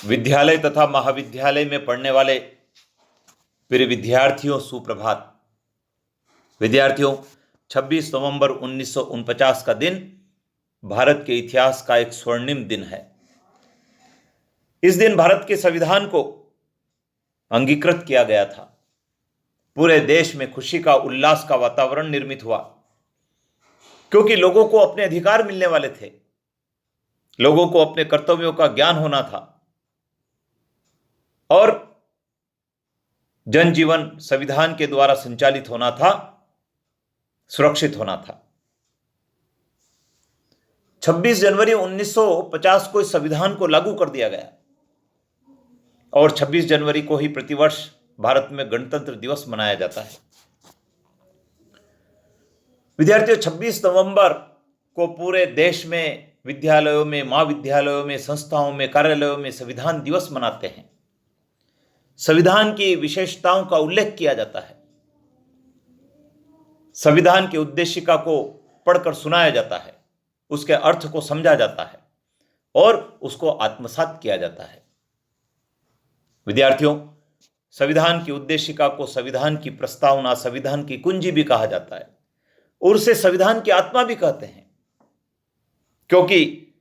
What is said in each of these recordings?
विद्यालय तथा महाविद्यालय में पढ़ने वाले प्रिय विद्यार्थियों, सुप्रभात। विद्यार्थियों, 26 नवंबर 1949 का दिन भारत के इतिहास का एक स्वर्णिम दिन है। इस दिन भारत के संविधान को अंगीकृत किया गया था। पूरे देश में खुशी का, उल्लास का वातावरण निर्मित हुआ, क्योंकि लोगों को अपने अधिकार मिलने वाले थे। लोगों को अपने कर्तव्यों का ज्ञान होना था और जनजीवन संविधान के द्वारा संचालित होना था, सुरक्षित होना था। 26 जनवरी 1950 को इस संविधान को लागू कर दिया गया और 26 जनवरी को ही प्रतिवर्ष भारत में गणतंत्र दिवस मनाया जाता है। विद्यार्थियों, 26 नवंबर को पूरे देश में विद्यालयों में, महाविद्यालयों में, संस्थाओं में, कार्यालयों में संविधान दिवस मनाते हैं। संविधान की विशेषताओं का उल्लेख किया जाता है। संविधान की उद्देशिका को पढ़कर सुनाया जाता है, उसके अर्थ को समझा जाता है और उसको आत्मसात किया जाता है। विद्यार्थियों, संविधान की उद्देशिका को संविधान की प्रस्तावना, संविधान की कुंजी भी कहा जाता है और उसे संविधान की आत्मा भी कहते हैं, क्योंकि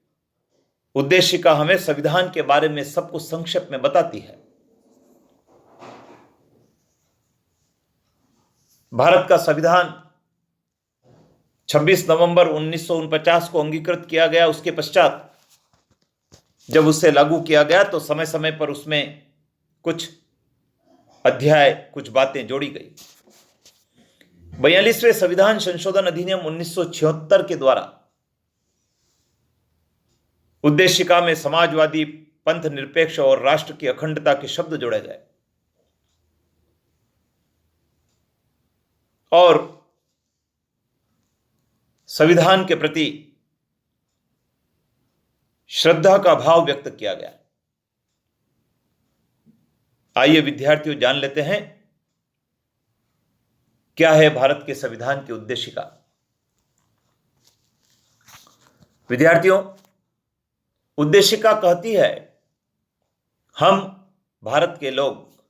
उद्देशिका हमें संविधान के बारे में सब कुछ संक्षेप में बताती है। भारत का संविधान 26 नवंबर 1949 को अंगीकृत किया गया। उसके पश्चात जब उसे लागू किया गया तो समय समय पर उसमें कुछ अध्याय, कुछ बातें जोड़ी गई। 42वें संविधान संशोधन अधिनियम 1976 के द्वारा उद्देशिका में समाजवादी, पंथ निरपेक्ष और राष्ट्र की अखंडता के शब्द जोड़े गए और संविधान के प्रति श्रद्धा का भाव व्यक्त किया गया। आइए विद्यार्थियों, जान लेते हैं क्या है भारत के संविधान की उद्देशिका। विद्यार्थियों, उद्देशिका कहती है, हम भारत के लोग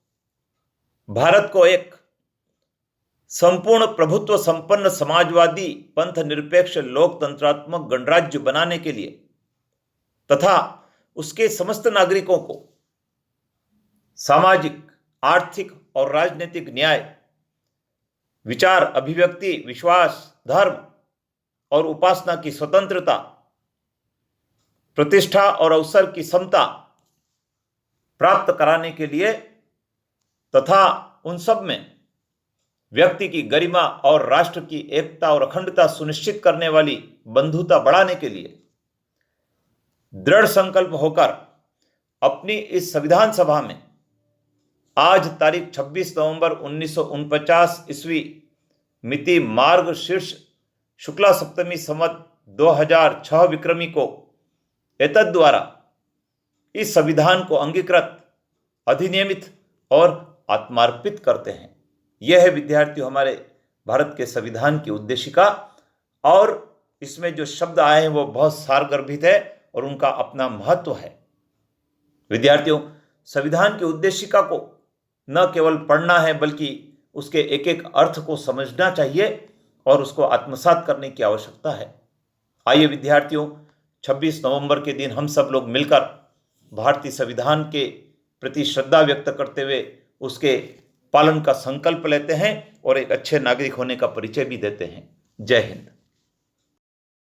भारत को एक संपूर्ण प्रभुत्व संपन्न समाजवादी, पंथ निरपेक्ष, लोकतंत्रात्मक गणराज्य बनाने के लिए तथा उसके समस्त नागरिकों को सामाजिक, आर्थिक और राजनीतिक न्याय, विचार, अभिव्यक्ति, विश्वास, धर्म और उपासना की स्वतंत्रता, प्रतिष्ठा और अवसर की समता प्राप्त कराने के लिए तथा उन सब में व्यक्ति की गरिमा और राष्ट्र की एकता और अखंडता सुनिश्चित करने वाली बंधुता बढ़ाने के लिए दृढ़ संकल्प होकर अपनी इस संविधान सभा में आज तारीख 26 नवंबर 1949 ईस्वी मिति मार्ग शीर्ष शुक्ला सप्तमी संवत 2006 विक्रमी को एतद द्वारा इस संविधान को अंगीकृत, अधिनियमित और आत्मार्पित करते हैं। यह है विद्यार्थियों हमारे भारत के संविधान की उद्देशिका और इसमें जो शब्द आए हैं वो बहुत सारगर्भित है और उनका अपना महत्व है। विद्यार्थियों, संविधान की उद्देशिका को न केवल पढ़ना है बल्कि उसके एक एक अर्थ को समझना चाहिए और उसको आत्मसात करने की आवश्यकता है। आइए विद्यार्थियों, 26 नवंबर के दिन हम सब लोग मिलकर भारतीय संविधान के प्रति श्रद्धा व्यक्त करते हुए उसके पालन का संकल्प लेते हैं और एक अच्छे नागरिक होने का परिचय भी देते हैं। जय हिंद।